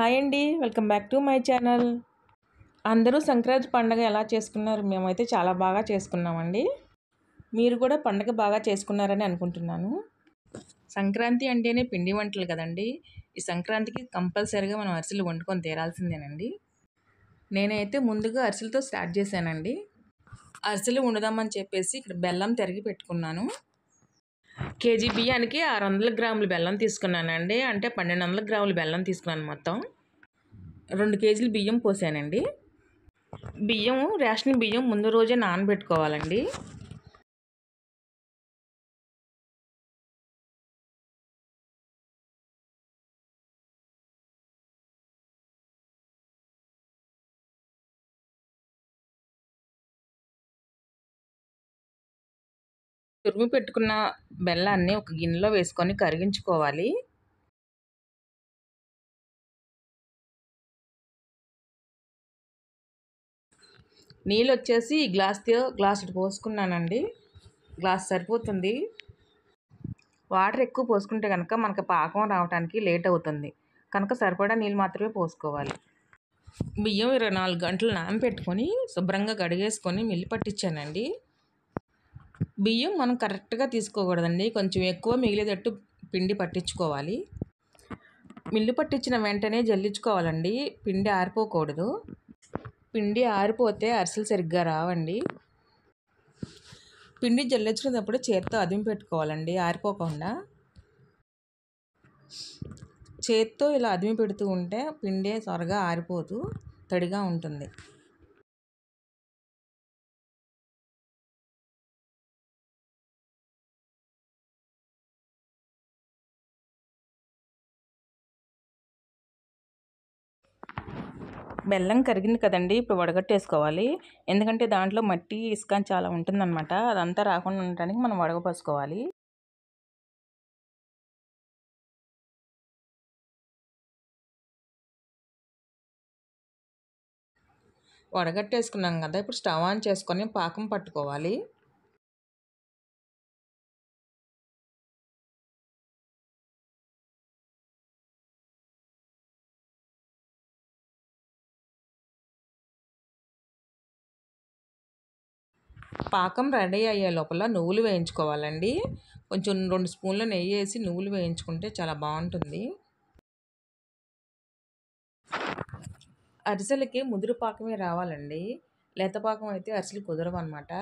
Hi అండి, welcome back to my channel. అందరూ సంక్రాంతి పండుగ ఎలా చేసుకున్నారు? మేమైతే చాలా బాగా చేసుకున్నామండి. మీరు కూడా పండుగ బాగా చేసుకున్నారని అనుకుంటున్నాను. సంక్రాంతి అంటేనే పిండి వంటలు కదండి. ఈ సంక్రాంతికి కంపల్సరీగా మనం అరిసెలు వండుకొని తీరాల్సిందేనండి. నేనైతే ముందుగా అరిసెలతో స్టార్ట్ చేశానండి. అరిసెలు వండుదామని చెప్పేసి ఇక్కడ బెల్లం తరిగి పెట్టుకున్నాను. కేజీ బియ్యానికి 600 గ్రాముల బెల్లం తీసుకున్నానండి. అంటే 1200 గ్రాముల బెల్లం తీసుకున్నాను మొత్తం. 2 కేజీలు బియ్యం పోసానండి. రేషన్ బియ్యం ముందు రోజే నానబెట్టుకోవాలండి. తురిమి పెట్టుకున్న బెల్లాన్ని ఒక గిన్నెలో వేసుకొని కరిగించుకోవాలి. నీళ్ళు వచ్చేసి గ్లాస్ పోసుకున్నానండి. గ్లాస్ సరిపోతుంది. వాటర్ ఎక్కువ పోసుకుంటే కనుక మనకు పాకం రావడానికి లేట్ అవుతుంది. కనుక సరిపడా నీళ్ళు మాత్రమే పోసుకోవాలి. బియ్యం 24 గంటలు నానబెట్టుకొని శుభ్రంగా కడిగేసుకొని మిల్లి పట్టించానండి. బియ్యం మనం కరెక్ట్గా తీసుకోకూడదండి. కొంచెం ఎక్కువ మిగిలేటట్టు పిండి పట్టించుకోవాలి. మిల్లు పట్టించిన వెంటనే జల్లించుకోవాలండి. పిండి ఆరిపోకూడదు. పిండి ఆరిపోతే అరిసెలు సరిగ్గా రావండి. పిండి జల్లించుకునేటప్పుడు చేత్తో అదిమి పెట్టుకోవాలండి, ఆరిపోకుండా. చేత్తో ఇలా అదిమి పెడుతూ ఉంటే పిండి త్వరగా ఆరిపోదు, తడిగా ఉంటుంది. బెల్లం కరిగింది కదండి, ఇప్పుడు వడగట్టేసుకోవాలి. ఎందుకంటే దాంట్లో మట్టి, ఇసుక చాలా ఉంటుందన్నమాట. అదంతా రాకుండా ఉండటానికి మనం వడగపోసుకోవాలి. వడగట్టేసుకున్నాం కదా, ఇప్పుడు స్టవ్ ఆన్ చేసుకొని పాకం పట్టుకోవాలి. పాకం రెడీ అయ్యే లోపల నువ్వులు వేయించుకోవాలండి. కొంచెం 2 స్పూన్ల నెయ్యి వేసి నువ్వులు వేయించుకుంటే చాలా బాగుంటుంది. అరిసెలకి ముదురు పాకమే రావాలండి. లేత పాకం అయితే అరిసెలు కుదరవు అన్నమాట.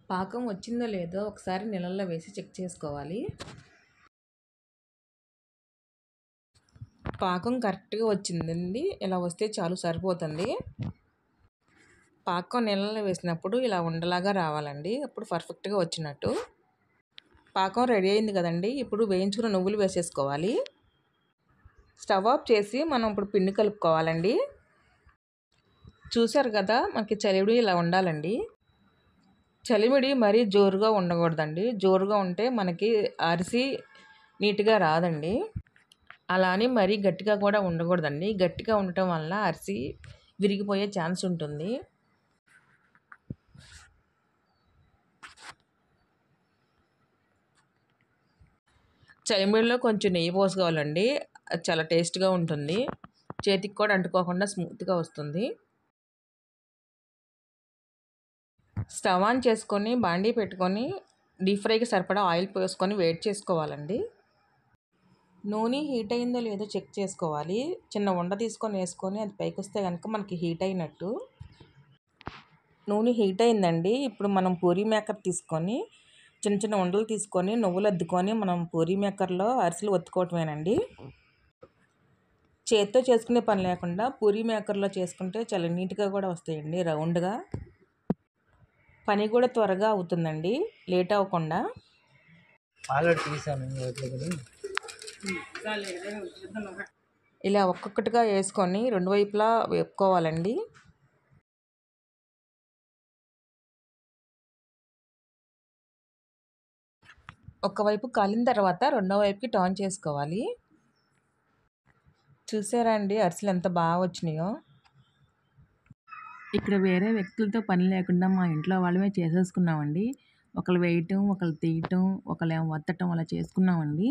పాకం వచ్చిందో లేదో ఒకసారి నీళ్ళల్లో వేసి చెక్ చేసుకోవాలి. పాకం కరెక్ట్గా వచ్చిందండి. ఇలా వస్తే చాలు, సరిపోతుంది. పాకం నీళ్ళలో వేసినప్పుడు ఇలా ఉండలాగా రావాలండి. అప్పుడు పర్ఫెక్ట్గా వచ్చినట్టు. పాకం రెడీ అయింది కదండి. ఇప్పుడు వేయించుకున్న నువ్వులు వేసేసుకోవాలి. స్టవ్ ఆఫ్ చేసి మనం ఇప్పుడు పిండి కలుపుకోవాలండి. చూసారు కదా, మనకి చలివిడి ఇలా ఉండాలండి. చలివిడి మరీ జోరుగా ఉండకూడదండి. జోరుగా ఉంటే మనకి అరిసి నీట్గా రాదండి. అలా అని మరీ గట్టిగా కూడా ఉండకూడదండి. గట్టిగా ఉండటం వల్ల అరిసి విరిగిపోయే ఛాన్స్ ఉంటుంది. చలిమిడిలో కొంచెం నెయ్యి పోసుకోవాలండి. అది చాలా టేస్ట్గా ఉంటుంది. చేతికి కూడా అంటుకోకుండా స్మూత్గా వస్తుంది. స్టవ్ ఆన్ చేసుకొని బాండీ పెట్టుకొని డీప్ ఫ్రైకి సరిపడా ఆయిల్ పోసుకొని వేడి చేసుకోవాలండి. నూనె హీట్ అయిందో లేదో చెక్ చేసుకోవాలి. చిన్న ఉండ తీసుకొని వేసుకొని అది పైకి వస్తే కనుక మనకి హీట్ అయినట్టు. నూనె హీట్ అయిందండి. ఇప్పుడు మనం పూరీ మేకర్ తీసుకొని చిన్న చిన్న ఉండలు తీసుకొని నువ్వులు అద్దుకొని మనం పూరీ మేకర్లో అరిసెలు ఒత్తుకోవటమేనండి. చేత్తో చేసుకునే పని లేకుండా పూరీ మేకర్లో చేసుకుంటే చాలా నీట్గా కూడా వస్తాయండి, రౌండ్గా. పని కూడా త్వరగా అవుతుందండి, లేట్ అవ్వకుండా. ఇలా ఒక్కొక్కటిగా వేసుకొని 2 వైపులా వేపుకోవాలండి. ఒకవైపు కాలిన తర్వాత రెండో వైపుకి టర్న్ చేసుకోవాలి. చూసారా అండి అరిసెలు ఎంత బాగా వచ్చినాయో. ఇక్కడ వేరే వ్యక్తులతో పని లేకుండా మా ఇంట్లో వాళ్ళమే చేసేసుకున్నామండి. ఒకళ్ళు వేయటం, ఒకళ్ళు తీయటం, ఒకళ్ళేమో వత్తటం అలా చేసుకున్నామండి.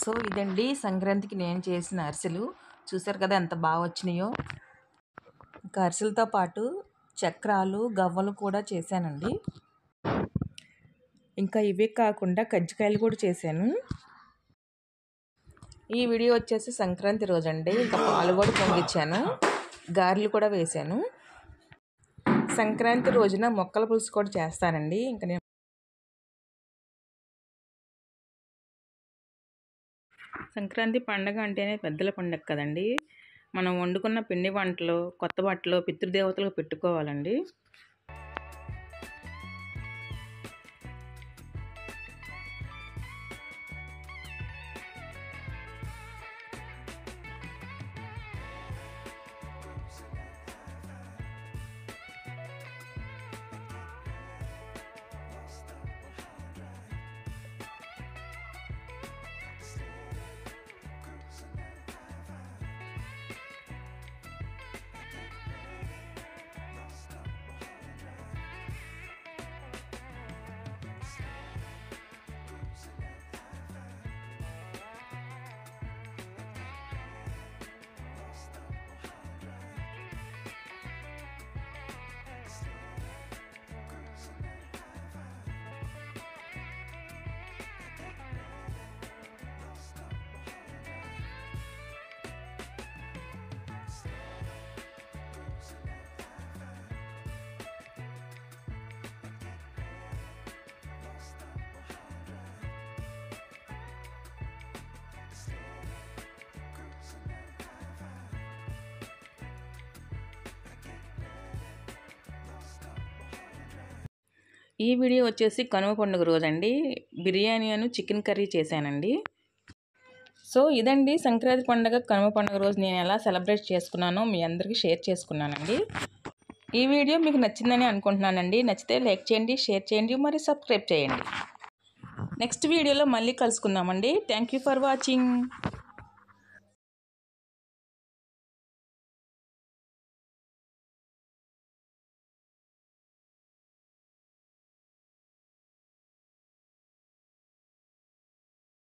సో ఇదండి సంక్రాంతికి నేను చేసిన అరిసెలు. చూసారు కదా ఎంత బాగా వచ్చినాయో. ఇంకా అరిసెలతో పాటు చక్రాలు, గవ్వలు కూడా చేశానండి. ఇంకా ఇవే కాకుండా కజ్జికాయలు కూడా చేశాను. ఈ వీడియో వచ్చేసి సంక్రాంతి రోజండి. ఇంకా పాలు కూడా పొంగిచ్చాను, గారెలు కూడా వేశాను. సంక్రాంతి రోజున మొక్కల పులుసు కూడా చేస్తానండి. ఇంకా నేను సంక్రాంతి పండగ అంటేనే పెద్దల పండగ కదండి. మనం వండుకున్న పిండి వంటలు, కొత్త బట్టలు పితృదేవతలకు పెట్టుకోవాలండి. ఈ వీడియో వచ్చేసి కనుమ పండుగ రోజండి. బిర్యానీ చికెన్ కర్రీ చేశానండి. సో ఇదండి సంక్రాంతి పండుగ, కనుమ పండుగ రోజు నేను ఎలా సెలబ్రేట్ చేసుకున్నానో మీ అందరికీ షేర్ చేసుకున్నానండి. ఈ వీడియో మీకు నచ్చిందని అనుకుంటున్నానండి. నచ్చితే లైక్ చేయండి, షేర్ చేయండి, మరి సబ్స్క్రైబ్ చేయండి. నెక్స్ట్ వీడియోలో మళ్ళీ కలుసుకుందామండి. Thank you for watching.